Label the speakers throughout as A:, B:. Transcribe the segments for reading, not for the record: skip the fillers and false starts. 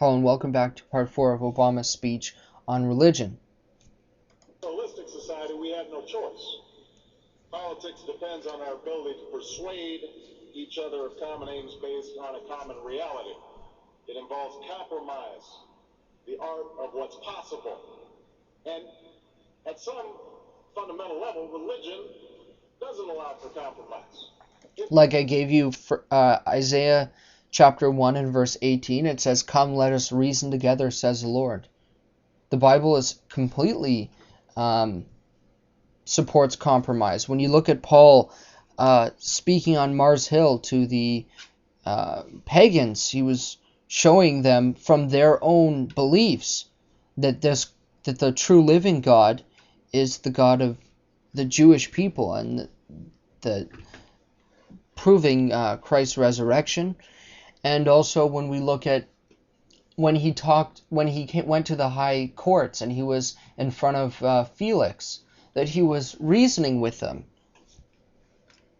A: Hello and welcome back to part 4 of Obama's speech on religion.
B: In a holistic society, we have no choice. Politics depends on our ability to persuade each other of common aims based on a common reality. It involves compromise, the art of what's possible. And at some fundamental level, religion doesn't allow for compromise.
A: Like I gave you for, Isaiah chapter 1 and verse 18, it says, "Come, let us reason together, says the Lord." The Bible is completely supports compromise. When you look at Paul speaking on Mars Hill to the pagans, he was showing them from their own beliefs that the true living God is the God of the Jewish people, and the proving Christ's resurrection. And also when we look at when he went to the high courts and he was in front of Felix, that he was reasoning with them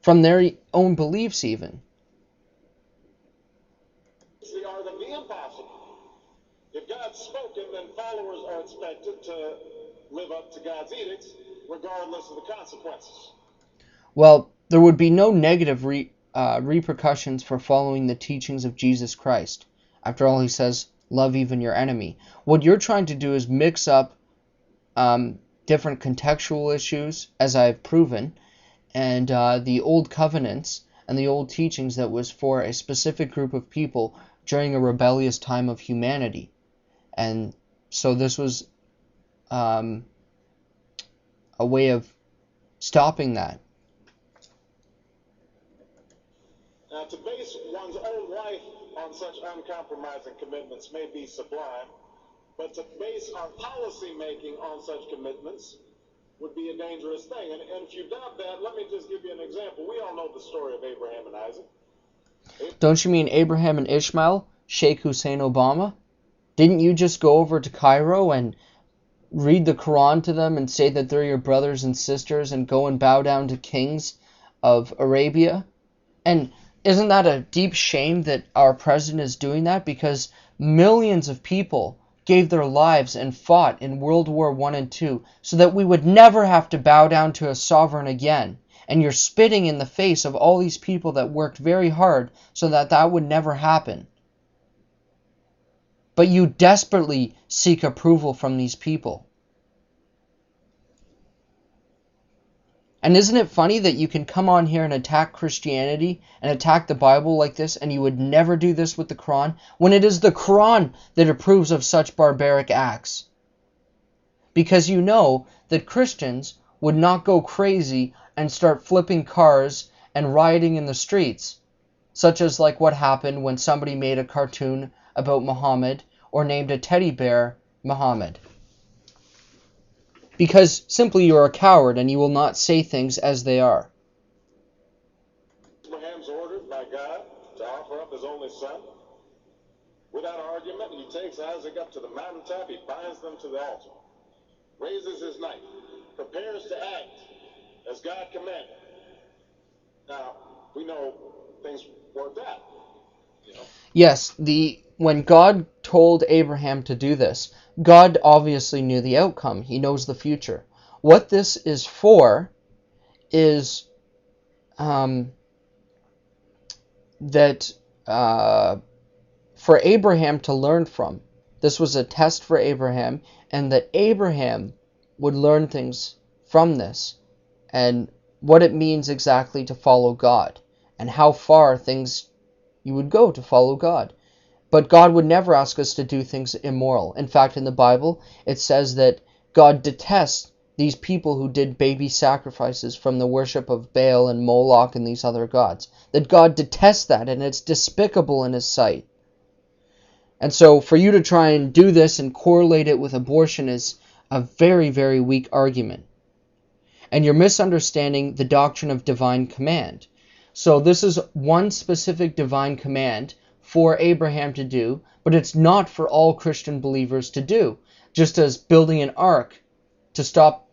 A: from their own beliefs even.
B: It's the art of the impossible. If God's spoken, then followers are expected to live up to God's edicts, regardless of the consequences.
A: Well, there would be no negative repercussions for following the teachings of Jesus Christ. After all, he says, love even your enemy. What you're trying to do is mix up different contextual issues, as I've proven, and the old covenants and the old teachings that was for a specific group of people during a rebellious time of humanity. And so this was a way of stopping that.
B: Now, to base one's own life on such uncompromising commitments may be sublime, but to base our policy making on such commitments would be a dangerous thing. And if you doubt that, let me just give you an example. We all know the story of Abraham and Isaac.
A: Don't you mean Abraham and Ishmael, Sheikh Hussein Obama? Didn't you just go over to Cairo and read the Quran to them and say that they're your brothers and sisters and go and bow down to kings of Arabia? And isn't that a deep shame that our president is doing that? Because millions of people gave their lives and fought in World War I and II so that we would never have to bow down to a sovereign again. And you're spitting in the face of all these people that worked very hard so that that would never happen. But you desperately seek approval from these people. And isn't it funny that you can come on here and attack Christianity and attack the Bible like this, and you would never do this with the Quran, when it is the Quran that approves of such barbaric acts? Because you know that Christians would not go crazy and start flipping cars and rioting in the streets, such as like what happened when somebody made a cartoon about Muhammad or named a teddy bear Muhammad. Because simply you are a coward and you will not say things as they are.
B: Abraham's ordered by God to offer up his only son. Without argument, he takes Isaac up to the mountaintop, he binds them to the altar, raises his knife, prepares to act as God commanded. Now, we know things worked out.
A: Yes, when God told Abraham to do this, God obviously knew the outcome. He knows the future. What this is for is that for Abraham to learn from. This was a test for Abraham, and that Abraham would learn things from this, and what it means exactly to follow God, and how far things you would go to follow God. But God would never ask us to do things immoral. In fact, in the Bible, it says that God detests these people who did baby sacrifices from the worship of Baal and Moloch and these other gods. That God detests that, and it's despicable in His sight. And so for you to try and do this and correlate it with abortion is a very, very weak argument. And you're misunderstanding the doctrine of divine command. So this is one specific divine command for Abraham to do, but it's not for all Christian believers to do. Just as building an ark to stop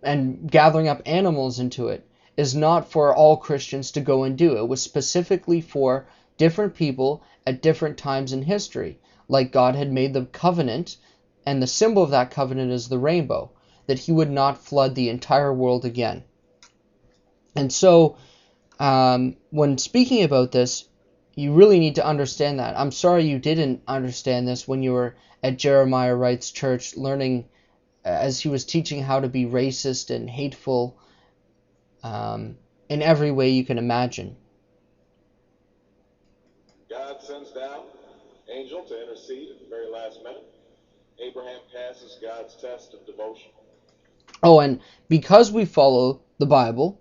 A: and gathering up animals into it is not for all Christians to go and do. It was specifically for different people at different times in history. like God had made the covenant, and the symbol of that covenant is the rainbow, that he would not flood the entire world again. And so, when speaking about this, you really need to understand that. I'm sorry you didn't understand this when you were at Jeremiah Wright's church learning as he was teaching how to be racist and hateful in every way you can imagine.
B: God sends down an angel to intercede at the very last minute. Abraham passes God's test of devotion.
A: Oh, and because we follow the Bible,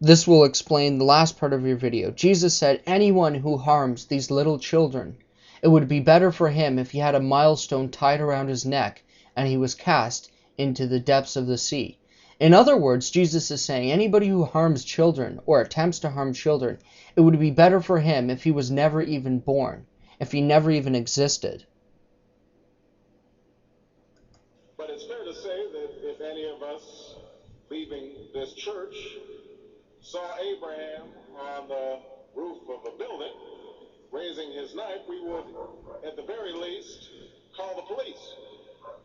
A: this will explain the last part of your video. Jesus said, anyone who harms these little children, it would be better for him if he had a millstone tied around his neck and he was cast into the depths of the sea. In other words, Jesus is saying anybody who harms children or attempts to harm children, it would be better for him if he was never even born, if he never even existed.
B: But it's fair to say that if any of us leaving this church saw Abraham on the roof of a building raising his knife, we would, at the very least, call the police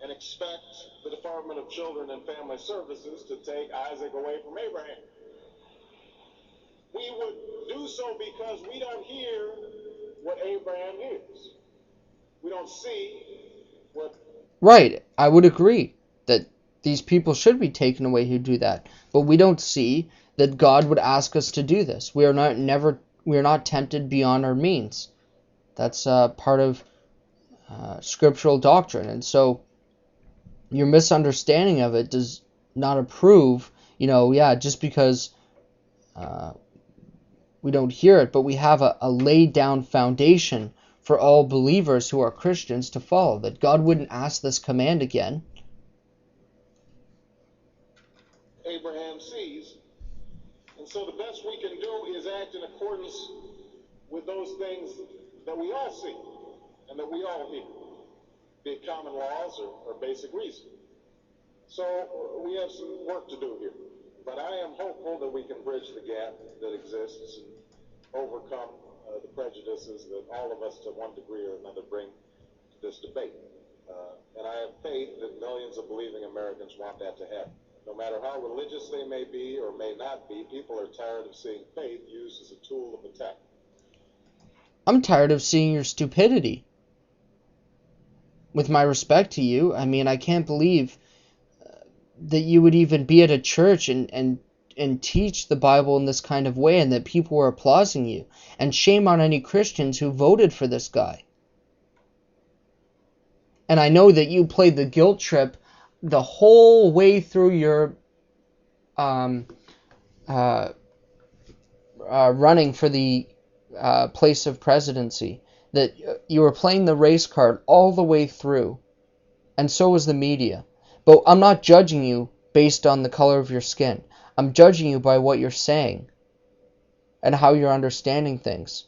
B: and expect the Department of Children and Family Services to take Isaac away from Abraham. We would do so because we don't hear what Abraham hears. We don't see what...
A: Right, I would agree that these people should be taken away who do that, but we don't see that God would ask us to do this. We are not tempted beyond our means. That's part of scriptural doctrine, and so your misunderstanding of it does not approve, just because we don't hear it, but we have a laid down foundation for all believers who are Christians to follow, that God wouldn't ask this command again.
B: Abraham sees, and so the best we can do is act in accordance with those things that we all see and that we all hear, be it common laws or basic reason. So we have some work to do here, but I am hopeful that we can bridge the gap that exists and overcome the prejudices that all of us to one degree or another bring to this debate. And I have faith that millions of believing Americans want that to happen. No matter how religious they may be or may not be, people are tired of seeing faith used as a tool of attack.
A: I'm tired of seeing your stupidity. With my respect to you, I can't believe that you would even be at a church and teach the Bible in this kind of way, and that people were applauding you. And shame on any Christians who voted for this guy. And I know that you played the guilt trip the whole way through your running for the place of presidency. That you were playing the race card all the way through. And so was the media. But I'm not judging you based on the color of your skin. I'm judging you by what you're saying and how you're understanding things.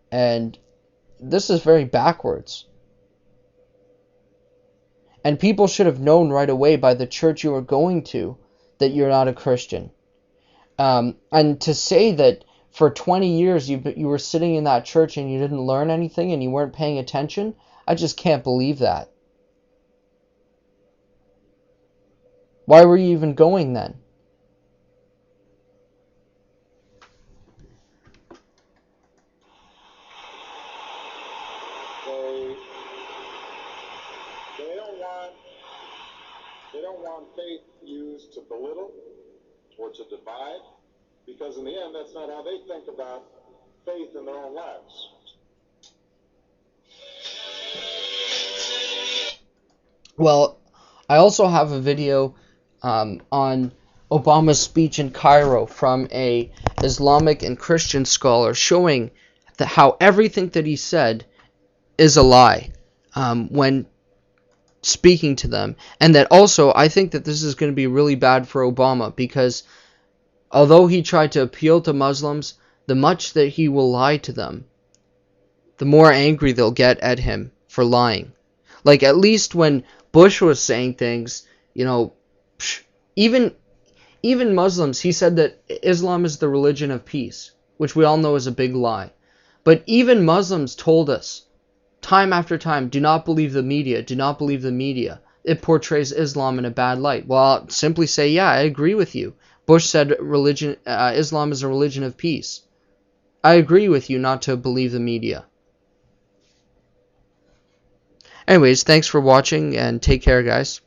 A: And this is very backwards. And people should have known right away by the church you were going to that you're not a Christian. And to say that for 20 years you were sitting in that church and you didn't learn anything and you weren't paying attention, I just can't believe that. Why were you even going then?
B: They don't want faith used to belittle or to divide, because in the end, that's not how they think about faith in their own lives.
A: Well, I also have a video on Obama's speech in Cairo from a Islamic and Christian scholar showing how everything that he said is a lie when speaking to them. And that also, I think that this is going to be really bad for Obama, because although he tried to appeal to Muslims, the much that he will lie to them, the more angry they'll get at him for lying. Like, at least when Bush was saying things, even Muslims, he said that Islam is the religion of peace, which we all know is a big lie. But even Muslims told us, time after time, do not believe the media, do not believe the media. It portrays Islam in a bad light. Well, I'll simply say, yeah, I agree with you. Bush said Islam is a religion of peace. I agree with you not to believe the media. Anyways, thanks for watching, and take care, guys.